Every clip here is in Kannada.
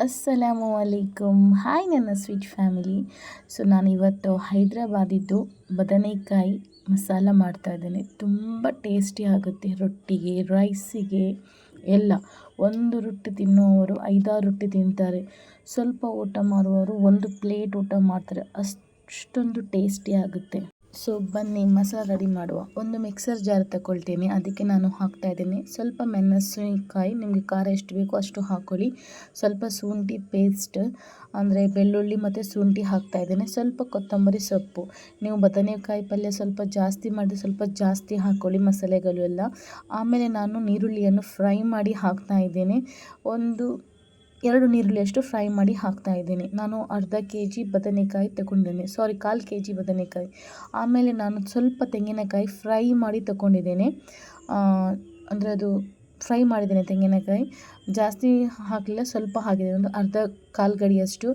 ಅಸ್ಸಲಾಮು ಅಲೈಕುಮ್. ಹಾಯ್ ನನ್ನ ಸ್ವೀಟ್ ಫ್ಯಾಮಿಲಿ. ಸೊ ನಾನಿವತ್ತು ಹೈದ್ರಾಬಾದಿದ್ದು ಬದನೆಕಾಯಿ ಮಸಾಲ ಮಾಡ್ತಾಯಿದ್ದೇನೆ. ತುಂಬ ಟೇಸ್ಟಿ ಆಗುತ್ತೆ. ರೊಟ್ಟಿಗೆ, ರೈಸಿಗೆ ಎಲ್ಲ. ಒಂದು ರೊಟ್ಟಿ ತಿನ್ನುವವರು 5-6 ರೊಟ್ಟಿ ತಿಂತಾರೆ. ಸ್ವಲ್ಪ ಊಟ ಮಾಡುವವರು ಒಂದು ಪ್ಲೇಟ್ ಊಟ ಮಾಡ್ತಾರೆ. ಅಷ್ಟೊಂದು ಟೇಸ್ಟಿ ಆಗುತ್ತೆ. ಸೊ ಬನ್ನಿ ಮಸಾಲ ರೆಡಿ ಮಾಡುವ. ಒಂದು ಮಿಕ್ಸರ್ ಜಾರ್ ತಗೊಳ್ತೀನಿ. ಅದಕ್ಕೆ ನಾನು ಹಾಕ್ತಾಯಿದ್ದೀನಿ ಸ್ವಲ್ಪ ಮೆಣಸಿನಕಾಯಿ, ನಿಮಗೆ ಖಾರ ಎಷ್ಟು ಬೇಕೋ ಅಷ್ಟು ಹಾಕ್ಕೊಳ್ಳಿ. ಸ್ವಲ್ಪ ಶುಂಠಿ ಪೇಸ್ಟ್ ಅಂದರೆ ಬೆಳ್ಳುಳ್ಳಿ ಮತ್ತು ಶುಂಠಿ ಹಾಕ್ತಾಯಿದ್ದೇನೆ. ಸ್ವಲ್ಪ ಕೊತ್ತಂಬರಿ ಸೊಪ್ಪು. ನೀವು ಬದನೆಕಾಯಿ ಪಲ್ಯ ಸ್ವಲ್ಪ ಜಾಸ್ತಿ ಮಾಡಿದ್ರೆ ಸ್ವಲ್ಪ ಜಾಸ್ತಿ ಹಾಕ್ಕೊಳ್ಳಿ ಮಸಾಲೆಗಳು ಎಲ್ಲ. ಆಮೇಲೆ ನಾನು ನೀರುಳ್ಳಿಯನ್ನು ಫ್ರೈ ಮಾಡಿ ಹಾಕ್ತಾಯಿದ್ದೇನೆ. 2 ನೀರುಳ್ಳಿಯಷ್ಟು ಫ್ರೈ ಮಾಡಿ ಹಾಕ್ತಾಯಿದ್ದೀನಿ. ನಾನು ಅರ್ಧ kg ಬದನೆಕಾಯಿ ತಗೊಂಡಿದ್ದೇನೆ, 1/4 kg ಬದನೆಕಾಯಿ. ಆಮೇಲೆ ನಾನು ಸ್ವಲ್ಪ ತೆಂಗಿನಕಾಯಿ ಫ್ರೈ ಮಾಡಿ ತಗೊಂಡಿದ್ದೇನೆ. ಅಂದರೆ ಅದು ಫ್ರೈ ಮಾಡಿದ್ದೇನೆ ತೆಂಗಿನಕಾಯಿ. ಜಾಸ್ತಿ ಹಾಕಲಿಲ್ಲ, ಸ್ವಲ್ಪ ಹಾಕಿದ್ದೇನೆ, ಒಂದು ಅರ್ಧ ಕಾಲು ಗಡಿಯಷ್ಟು.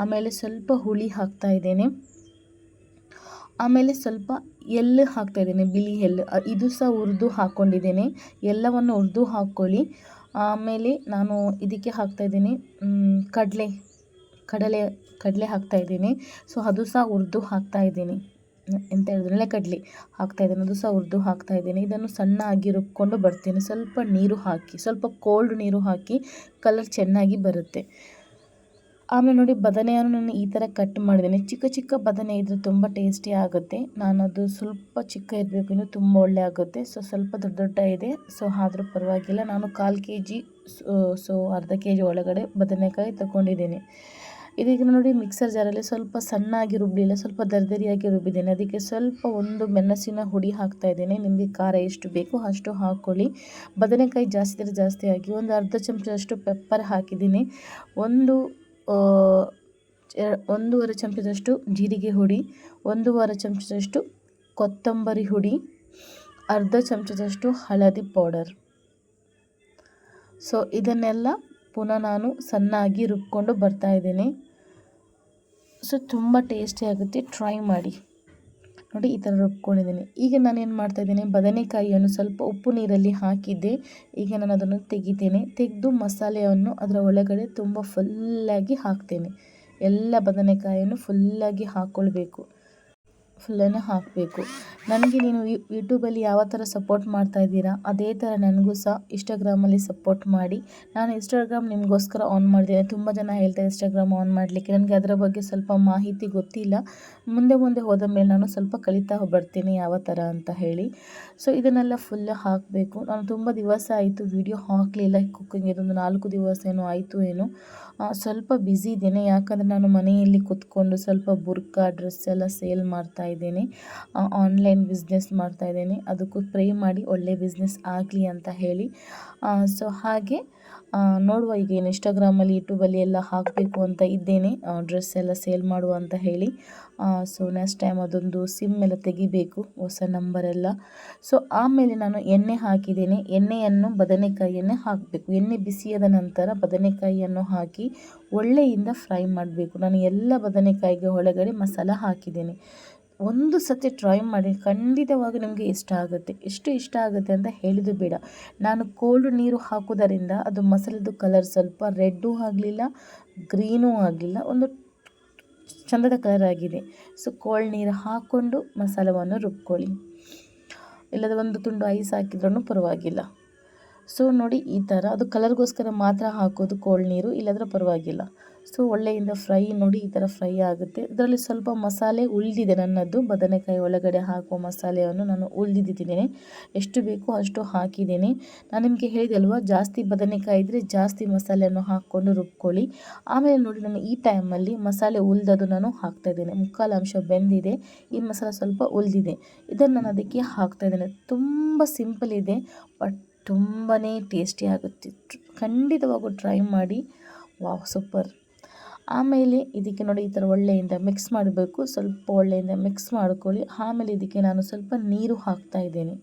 ಆಮೇಲೆ ಸ್ವಲ್ಪ ಹುಳಿ ಹಾಕ್ತಾಯಿದ್ದೇನೆ. ಆಮೇಲೆ ಸ್ವಲ್ಪ ಎಳ್ಳು ಹಾಕ್ತಾಯಿದ್ದೇನೆ, ಬಿಳಿ ಎಳ್ಳು. ಇದು ಸಹ ಹುರಿದು ಹಾಕ್ಕೊಂಡಿದ್ದೇನೆ. ಎಲ್ಲವನ್ನು ಹುರಿದು ಹಾಕ್ಕೊಳ್ಳಿ. ಆಮೇಲೆ ನಾನು ಇದಕ್ಕೆ ಹಾಕ್ತಾಯಿದ್ದೀನಿ ಕಡಲೆ ಹಾಕ್ತಾಯಿದ್ದೀನಿ. ಸೊ ಅದು ಸಹ ಹುರಿದು ಹಾಕ್ತಾಯಿದ್ದೀನಿ. ಎಂತ ಹೇಳಿದ್ರೆ ನೆಲಗಡಲೆ ಹಾಕ್ತಾಯಿದ್ದೀನಿ, ಅದು ಸಹ ಹುರಿದು ಹಾಕ್ತಾಯಿದ್ದೀನಿ. ಇದನ್ನು ಸಣ್ಣಾಗಿ ರುಬ್ಕೊಂಡು ಬರ್ತೀನಿ. ಸ್ವಲ್ಪ ನೀರು ಹಾಕಿ, ಸ್ವಲ್ಪ ಕೋಲ್ಡ್ ನೀರು ಹಾಕಿ, ಕಲರ್ ಚೆನ್ನಾಗಿ ಬರುತ್ತೆ. ಆಮೇಲೆ ನೋಡಿ ಬದನೆಯನ್ನು ನಾನು ಈ ಥರ ಕಟ್ ಮಾಡಿದ್ದೀನಿ. ಚಿಕ್ಕ ಚಿಕ್ಕ ಬದನೆ ಇದ್ದರೆ ತುಂಬ ಟೇಸ್ಟಿ ಆಗುತ್ತೆ. ನಾನು ಅದು ಸ್ವಲ್ಪ ಚಿಕ್ಕ ಇರಬೇಕು, ಇನ್ನು ತುಂಬ ಒಳ್ಳೆ ಆಗುತ್ತೆ. ಸೊ ಸ್ವಲ್ಪ ದೊಡ್ಡ ಇದೆ, ಸೊ ಆದರೂ ಪರವಾಗಿಲ್ಲ. ನಾನು 1/4 kg ಸೊ ಅರ್ಧ kg ಒಳಗಡೆ ಬದನೆಕಾಯಿ ತಗೊಂಡಿದ್ದೀನಿ. ಇದೀಗ ನೋಡಿ ಮಿಕ್ಸರ್ ಜಾರಲ್ಲಿ ಸ್ವಲ್ಪ ಸಣ್ಣಾಗಿ ರುಬ್ಬಲಿಲ್ಲ, ಸ್ವಲ್ಪ ದರ್ದರಿಯಾಗಿ ರುಬ್ಬಿದ್ದೇನೆ. ಅದಕ್ಕೆ ಸ್ವಲ್ಪ ಒಂದು ಮೆಣಸಿನ ಹುಡಿ ಹಾಕ್ತಾಯಿದ್ದೇನೆ. ನಿಮಗೆ ಖಾರ ಎಷ್ಟು ಬೇಕೋ ಅಷ್ಟು ಹಾಕ್ಕೊಳ್ಳಿ. ಬದನೆಕಾಯಿ ಜಾಸ್ತಿ ಇದ್ದರೆ ಜಾಸ್ತಿ ಹಾಕಿ. ಒಂದು ಅರ್ಧ ಚಮಚದಷ್ಟು ಪೆಪ್ಪರ್ ಹಾಕಿದ್ದೀನಿ. 1.5 ಚಮಚದಷ್ಟು ಜೀರಿಗೆ ಹುಡಿ, 1/2 ಚಮಚದಷ್ಟು ಕೊತ್ತಂಬರಿ ಹುಡಿ, ಅರ್ಧ ಚಮಚದಷ್ಟು ಹಳದಿ ಪೌಡರ್. ಸೊ ಇದನ್ನೆಲ್ಲ ಪುನಃ ನಾನು ಸಣ್ಣಾಗಿ ರುಬ್ಕೊಂಡು ಬರ್ತಾಯಿದ್ದೀನಿ. ಸೊ ತುಂಬ ಟೇಸ್ಟಿ ಆಗುತ್ತೆ, ಟ್ರೈ ಮಾಡಿ. ನೋಡಿ ಈ ಥರ ರುಬ್ಕೊಂಡಿದ್ದೀನಿ. ಈಗ ನಾನೇನು ಮಾಡ್ತಾಯಿದ್ದೀನಿ, ಬದನೆಕಾಯಿಯನ್ನು ಸ್ವಲ್ಪ ಉಪ್ಪು ನೀರಲ್ಲಿ ಹಾಕಿದ್ದೆ. ಈಗ ನಾನು ಅದನ್ನು ತೆಗೆದು ಮಸಾಲೆಯನ್ನು ಅದರ ಒಳಗಡೆ ತುಂಬ ಫುಲ್ಲಾಗಿ ಹಾಕ್ತೇನೆ. ಎಲ್ಲ ಬದನೆಕಾಯಿಯನ್ನು ಫುಲ್ಲಾಗಿ ಹಾಕ್ಕೊಳ್ಬೇಕು, ಫುಲ್ಲನ್ನು ಹಾಕಬೇಕು. ನನಗೆ ನೀವು ಯೂಟ್ಯೂಬಲ್ಲಿ ಯಾವ ಥರ ಸಪೋರ್ಟ್ ಮಾಡ್ತಾಯಿದ್ದೀರಾ ಅದೇ ಥರ ನನಗೂ ಸಹ ಇನ್ಸ್ಟಾಗ್ರಾಮಲ್ಲಿ ಸಪೋರ್ಟ್ ಮಾಡಿ. ನಾನು ಇನ್ಸ್ಟಾಗ್ರಾಮ್ ನಿಮಗೋಸ್ಕರ ಆನ್ ಮಾಡಿದ್ದೇನೆ. ತುಂಬ ಜನ ಹೇಳ್ತಾರೆ ಇನ್ಸ್ಟಾಗ್ರಾಮ್ ಆನ್ ಮಾಡಲಿಕ್ಕೆ. ನನಗೆ ಅದರ ಬಗ್ಗೆ ಸ್ವಲ್ಪ ಮಾಹಿತಿ ಗೊತ್ತಿಲ್ಲ. ಮುಂದೆ ಹೋದ ಮೇಲೆ ನಾನು ಸ್ವಲ್ಪ ಕಲಿತಾ ಬರ್ತೀನಿ ಯಾವ ಥರ ಅಂತ ಹೇಳಿ. ಸೊ ಇದನ್ನೆಲ್ಲ ಫುಲ್ ಹಾಕಬೇಕು. ನಾನು ತುಂಬ ದಿವಸ ಆಯಿತು ವಿಡಿಯೋ ಹಾಕಲಿಲ್ಲ ಕುಕ್ಕಿಂಗ್. ಇದೊಂದು 4 ದಿವಸ ಏನೋ ಆಯಿತು ಏನೋ. ಸ್ವಲ್ಪ ಬ್ಯುಸಿ ಇದ್ದೇನೆ, ಯಾಕಂದರೆ ನಾನು ಮನೆಯಲ್ಲಿ ಕೂತ್ಕೊಂಡು ಸ್ವಲ್ಪ ಬುರ್ಕಾ ಡ್ರೆಸ್ ಎಲ್ಲ ಸೇಲ್ ಮಾಡ್ತಾಯಿದ್ದೇನೆ. ಆನ್ಲೈನ್ ಬಿಸ್ನೆಸ್ ಮಾಡ್ತಾಯಿದ್ದೇನೆ. ಅದಕ್ಕೂ ಪ್ರೇ ಮಾಡಿ ಒಳ್ಳೆ ಬಿಸ್ನೆಸ್ ಆಗಲಿ ಅಂತ ಹೇಳಿ. ಸೊ ಹಾಗೆ ನೋಡುವ, ಈಗ ಏನು ಇನ್ಸ್ಟಾಗ್ರಾಮಲ್ಲಿ ಯೂಟ್ಯೂಬಲ್ಲಿ ಎಲ್ಲ ಹಾಕಬೇಕು ಅಂತ ಇದ್ದೇನೆ, ಡ್ರೆಸ್ ಎಲ್ಲ ಸೇಲ್ ಮಾಡುವ ಅಂತ ಹೇಳಿ. ಸೊ ನೆಕ್ಸ್ಟ್ ಟೈಮ್ ಅದೊಂದು ಸಿಮ್ ಎಲ್ಲ ತೆಗಿಬೇಕು, ಹೊಸ ನಂಬರೆಲ್ಲ. ಸೊ ಆಮೇಲೆ ನಾನು ಎಣ್ಣೆ ಹಾಕಿದ್ದೇನೆ. ಎಣ್ಣೆಯನ್ನು ಬದನೆಕಾಯಿಯನ್ನೇ ಹಾಕಬೇಕು. ಎಣ್ಣೆ ಬಿಸಿಯಾದ ನಂತರ ಬದನೆಕಾಯಿಯನ್ನು ಹಾಕಿ ಒಳ್ಳೆಯಿಂದ ಫ್ರೈ ಮಾಡಬೇಕು. ನಾನು ಎಲ್ಲ ಬದನೆಕಾಯಿಗೆ ಒಳಗಡೆ ಮಸಾಲ ಹಾಕಿದ್ದೇನೆ. ಒಂದು ಸತಿ ಟ್ರೈ ಮಾಡಿ, ಖಂಡಿತವಾಗಿ ನಿಮಗೆ ಇಷ್ಟ ಆಗುತ್ತೆ. ಎಷ್ಟು ಇಷ್ಟ ಆಗುತ್ತೆ ಅಂತ ಹೇಳಿದ್ದು ಬೇಡ. ನಾನು ಕೋಲ್ಡ್ ನೀರು ಹಾಕೋದರಿಂದ ಅದು ಮಸಾಲೆದು ಕಲರ್ ಸ್ವಲ್ಪ ರೆಡ್ಡೂ ಆಗಲಿಲ್ಲ, ಗ್ರೀನೂ ಆಗಲಿಲ್ಲ, ಒಂದು ಚಂದದ ಕಲರ್ ಆಗಿದೆ. ಸೊ ಕೋಲ್ಡ್ ನೀರು ಹಾಕ್ಕೊಂಡು ಮಸಾಲವನ್ನು ರುಬ್ಕೊಳ್ಳಿ. ಇಲ್ಲದ ಒಂದು ತುಂಡು ಐಸ್ ಹಾಕಿದ್ರೂ ಪರವಾಗಿಲ್ಲ. ಸೊ ನೋಡಿ ಈ ಥರ, ಅದು ಕಲರ್ಗೋಸ್ಕರ ಮಾತ್ರ ಹಾಕೋದು ಕೋಲ್ಡ್ ನೀರು, ಇಲ್ಲದ್ರೆ ಪರವಾಗಿಲ್ಲ. ಸೊ ಒಳ್ಳೆಯಿಂದ ಫ್ರೈ ನೋಡಿ ಈ ಥರ ಫ್ರೈ ಆಗುತ್ತೆ. ಇದರಲ್ಲಿ ಸ್ವಲ್ಪ ಮಸಾಲೆ ಉಳಿದಿದೆ ನನ್ನದು. ಬದನೆಕಾಯಿ ಒಳಗಡೆ ಹಾಕುವ ಮಸಾಲೆಯನ್ನು ನಾನು ಉಳಿದಿದ್ದೀನಿ. ಎಷ್ಟು ಬೇಕೋ ಅಷ್ಟು ಹಾಕಿದ್ದೀನಿ. ನಾನು ನಿಮಗೆ ಹೇಳಿದೆ ಅಲ್ವಾ, ಜಾಸ್ತಿ ಬದನೆಕಾಯಿ ಇದ್ದರೆ ಜಾಸ್ತಿ ಮಸಾಲೆಯನ್ನು ಹಾಕ್ಕೊಂಡು ರುಬ್ಕೊಳ್ಳಿ. ಆಮೇಲೆ ನೋಡಿ ನಾನು ಈ ಟೈಮಲ್ಲಿ ಮಸಾಲೆ ಉಳಿದದು ನಾನು ಹಾಕ್ತಾಯಿದ್ದೇನೆ. 3/4 ಅಂಶ ಬೆಂದಿದೆ, ಈ ಮಸಾಲೆ ಸ್ವಲ್ಪ ಉಳಿದಿದೆ. ಇದನ್ನು ನಾನು ಅದಕ್ಕೆ ಹಾಕ್ತಾಯಿದ್ದೇನೆ. ತುಂಬ ಸಿಂಪಲ್ ಇದೆ, ಬಟ್ ತುಂಬಾ ಟೇಸ್ಟಿ ಆಗುತ್ತೆ. ಖಂಡಿತವಾಗೂ ಟ್ರೈ ಮಾಡಿ. Wow, super. ಆಮೇಲೆ ಇದಕ್ಕೆ ನೋಡಿ ಈ ಥರ ಒಳ್ಳೆಯಿಂದ ಮಿಕ್ಸ್ ಮಾಡಬೇಕು. ಸ್ವಲ್ಪ ಒಳ್ಳೆಯಿಂದ ಮಿಕ್ಸ್ ಮಾಡ್ಕೊಳ್ಳಿ. ಆಮೇಲೆ ಇದಕ್ಕೆ ನಾನು ಸ್ವಲ್ಪ ನೀರು ಹಾಕ್ತಾಯಿದ್ದೇನೆ.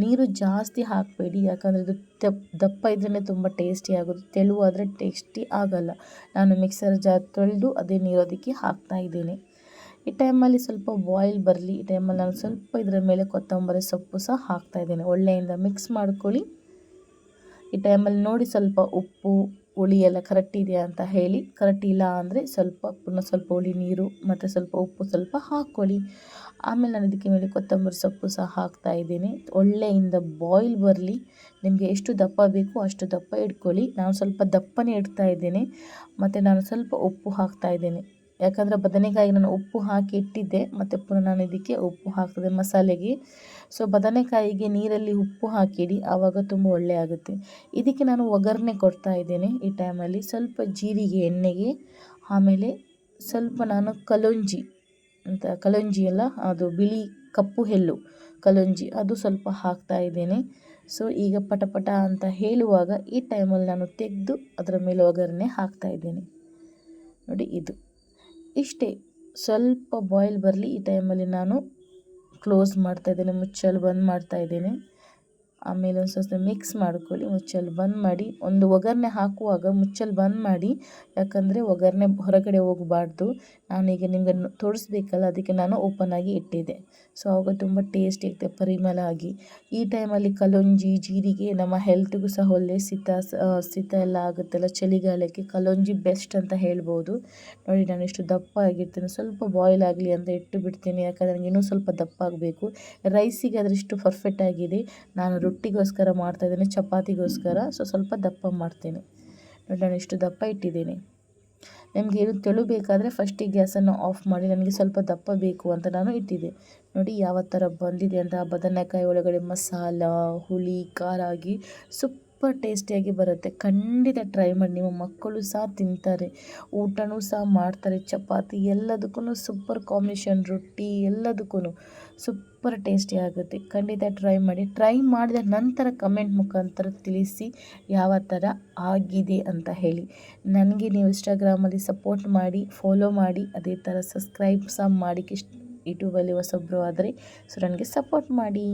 ನೀರು ಜಾಸ್ತಿ ಹಾಕಬೇಡಿ, ಯಾಕಂದರೆ ಇದು ದಪ್ಪ ಇದ್ರೇ ತುಂಬ ಟೇಸ್ಟಿ ಆಗೋದು. ತೆಳುವಾದರೆ ಟೇಸ್ಟಿ ಆಗಲ್ಲ. ನಾನು ಮಿಕ್ಸರ್ ಜಾರ್ ತೊಳೆದು ಅದೇ ನೀರು ಅದಕ್ಕೆ ಹಾಕ್ತಾಯಿದ್ದೇನೆ. ಈ ಟೈಮಲ್ಲಿ ಸ್ವಲ್ಪ ಬಾಯ್ಲ್ ಬರಲಿ. ಈ ಟೈಮಲ್ಲಿ ನಾನು ಸ್ವಲ್ಪ ಇದರ ಮೇಲೆ ಕೊತ್ತಂಬರಿ ಸೊಪ್ಪು ಸಹ ಹಾಕ್ತಾಯಿದ್ದೇನೆ. ಒಳ್ಳೆಯಿಂದ ಮಿಕ್ಸ್ ಮಾಡ್ಕೊಳ್ಳಿ. ಈ ಟೈಮಲ್ಲಿ ನೋಡಿ ಸ್ವಲ್ಪ ಉಪ್ಪು, ಹುಳಿ ಎಲ್ಲ ಕರೆಕ್ಟ್ ಇದೆಯಾ ಅಂತ ಹೇಳಿ. ಕರೆಕ್ಟ್ ಇಲ್ಲ ಅಂದರೆ ಪುನಃ ಸ್ವಲ್ಪ ಹುಳಿ ನೀರು ಮತ್ತು ಸ್ವಲ್ಪ ಉಪ್ಪು ಸ್ವಲ್ಪ ಹಾಕ್ಕೊಳ್ಳಿ. ಆಮೇಲೆ ನಾನು ಇದಕ್ಕೆ ಮೇಲೆ ಕೊತ್ತಂಬರಿ ಸೊಪ್ಪು ಸಹ ಹಾಕ್ತಾಯಿದ್ದೀನಿ. ಒಳ್ಳೆಯಿಂದ ಬಾಯ್ಲ್ ಬರಲಿ. ನಿಮಗೆ ಎಷ್ಟು ದಪ್ಪ ಬೇಕು ಅಷ್ಟು ದಪ್ಪ ಇಟ್ಕೊಳ್ಳಿ. ನಾನು ಸ್ವಲ್ಪ ದಪ್ಪನೇ ಇಡ್ತಾಯಿದ್ದೀನಿ ಮತ್ತು ನಾನು ಸ್ವಲ್ಪ ಉಪ್ಪು ಹಾಕ್ತಾಯಿದ್ದೀನಿ. ಯಾಕಂದರೆ ಬದನೆಕಾಯಿ ನಾನು ಉಪ್ಪು ಹಾಕಿ ಇಟ್ಟಿದ್ದೆ ಮತ್ತು ಪುನಃ ನಾನು ಇದಕ್ಕೆ ಉಪ್ಪು ಹಾಕ್ತದೆ ಮಸಾಲೆಗೆ. ಸೊ ಬದನೆಕಾಯಿಗೆ ನೀರಲ್ಲಿ ಉಪ್ಪು ಹಾಕಿಡಿ, ಆವಾಗ ತುಂಬ ಒಳ್ಳೆ ಆಗುತ್ತೆ. ಇದಕ್ಕೆ ನಾನು ಒಗ್ಗರಣೆ ಕೊಡ್ತಾ ಇದ್ದೇನೆ ಈ ಟೈಮಲ್ಲಿ. ಸ್ವಲ್ಪ ಜೀರಿಗೆ ಎಣ್ಣೆಗೆ, ಆಮೇಲೆ ಸ್ವಲ್ಪ ನಾನು ಕಲೋಂಜಿ ಅಲ್ಲ, ಅದು ಬಿಳಿ ಕಪ್ಪು ಎಳ್ಳು ಕಲೋಂಜಿ, ಅದು ಸ್ವಲ್ಪ ಹಾಕ್ತಾ ಇದ್ದೇನೆ. ಸೊ ಈಗ ಪಟಪಟ ಅಂತ ಹೇಳುವಾಗ ಈ ಟೈಮಲ್ಲಿ ನಾನು ತೆಗೆದು ಅದರ ಮೇಲೆ ಒಗ್ಗರಣೆ ಹಾಕ್ತಾ ಇದ್ದೇನೆ. ನೋಡಿ ಇದು ಇಷ್ಟೇ. ಸ್ವಲ್ಪ ಬಾಯ್ಲ್ ಬರಲಿ. ಈ ಟೈಮಲ್ಲಿ ನಾನು ಕ್ಲೋಸ್ ಮಾಡ್ತಾಯಿದ್ದೇನೆ, ಮುಚ್ಚಲು ಬಂದ್ ಮಾಡ್ತಾಯಿದ್ದೇನೆ. ಆಮೇಲೆ ಒಂದು ಸ್ವಲ್ಪ ಮಿಕ್ಸ್ ಮಾಡ್ಕೊಳ್ಳಿ, ಮುಚ್ಚಲು ಬಂದ್ ಮಾಡಿ. ಒಂದು ಒಗ್ಗರಣೆ ಹಾಕುವಾಗ ಮುಚ್ಚಲು ಬಂದ್ ಮಾಡಿ, ಯಾಕಂದರೆ ಒಗ್ಗರಣೆ ಹೊರಗಡೆ ಹೋಗಬಾರ್ದು. ನಾನೀಗ ನಿಮಗೆ ತೋರಿಸ್ಬೇಕಲ್ಲ, ಅದಕ್ಕೆ ನಾನು ಓಪನ್ ಆಗಿ ಇಟ್ಟಿದ್ದೆ. ಸೊ ಆವಾಗ ತುಂಬ ಟೇಸ್ಟ್ ಇರುತ್ತೆ ಪರಿಮಳ ಆಗಿ. ಈ ಟೈಮಲ್ಲಿ ಕಲೋಂಜಿ ಜೀರಿಗೆ ನಮ್ಮ ಹೆಲ್ತ್ಗೂ ಸಹ ಒಳ್ಳೆ ಶೀತ ಎಲ್ಲ ಆಗುತ್ತಲ್ಲ, ಚಳಿಗಾಲಕ್ಕೆ ಕಲೋಂಜಿ ಬೆಸ್ಟ್ ಅಂತ ಹೇಳ್ಬೋದು. ನೋಡಿ ನಾನು ಎಷ್ಟು ದಪ್ಪ ಆಗಿರ್ತೀನಿ, ಸ್ವಲ್ಪ ಬಾಯ್ಲ್ ಆಗಲಿ ಅಂತ ಇಟ್ಟು ಬಿಡ್ತೀನಿ, ಯಾಕಂದರೆ ನನಗೆ ಇನ್ನೂ ಸ್ವಲ್ಪ ದಪ್ಪ ಆಗಬೇಕು. ರೈಸಿಗೆ ಅದರಿಷ್ಟು ಪರ್ಫೆಕ್ಟ್ ಆಗಿದೆ. ನಾನು ರೊಟ್ಟಿಗೋಸ್ಕರ ಮಾಡ್ತಾಯಿದ್ದೇನೆ, ಚಪಾತಿಗೋಸ್ಕರ. ಸೊ ಸ್ವಲ್ಪ ದಪ್ಪ ಮಾಡ್ತೇನೆ. ನೋಡಿ ನಾನು ಎಷ್ಟು ದಪ್ಪ ಇಟ್ಟಿದ್ದೀನಿ. ನಿಮಗೆ ಏನು ತೆಳು ಬೇಕಾದರೆ ಫಸ್ಟಿಗೆ ಗ್ಯಾಸನ್ನು ಆಫ್ ಮಾಡಿ. ನನಗೆ ಸ್ವಲ್ಪ ದಪ್ಪ ಬೇಕು ಅಂತ ನಾನು ಇಟ್ಟಿದ್ದೆ. ನೋಡಿ ಯಾವ ಥರ ಬಂದಿದೆ ಅಂತ. ಬದನೆಕಾಯಿ ಒಳಗಡೆ ಮಸಾಲ ಹುಳಿ ಖಾರ ಆಗಿ ಸೂಪರ್ ಟೇಸ್ಟಿಯಾಗಿ ಬರುತ್ತೆ. ಖಂಡಿತ ಟ್ರೈ ಮಾಡಿ. ನಿಮ್ಮ ಮಕ್ಕಳು ಸಹ ತಿಂತಾರೆ, ಊಟನೂ ಸಹ ಮಾಡ್ತಾರೆ. ಚಪಾತಿ ಎಲ್ಲದಕ್ಕೂ ಸೂಪರ್ ಕಾಂಬಿನೇಷನ್, ರೊಟ್ಟಿ ಎಲ್ಲದಕ್ಕೂ ಸೂಪರ್ ಟೇಸ್ಟಿ ಆಗುತ್ತೆ. ಖಂಡಿತ ಟ್ರೈ ಮಾಡಿ. ಟ್ರೈ ಮಾಡಿದ ನಂತರ ಕಮೆಂಟ್ ಮುಖಾಂತರ ತಿಳಿಸಿ ಯಾವ ಥರ ಆಗಿದೆ ಅಂತ ಹೇಳಿ. ನನಗೆ ನೀವು ಇನ್ಸ್ಟಾಗ್ರಾಮಲ್ಲಿ ಸಪೋರ್ಟ್ ಮಾಡಿ, ಫಾಲೋ ಮಾಡಿ, ಅದೇ ಥರ ಸಬ್ಸ್ಕ್ರೈಬ್ ಸಹ ಮಾಡಿ. ಯೂಟ್ಯೂಬಲ್ಲಿ ಹೊಸೊಬ್ಬರು ಆದರೆ ಸೊ ನನಗೆ ಸಪೋರ್ಟ್ ಮಾಡಿ.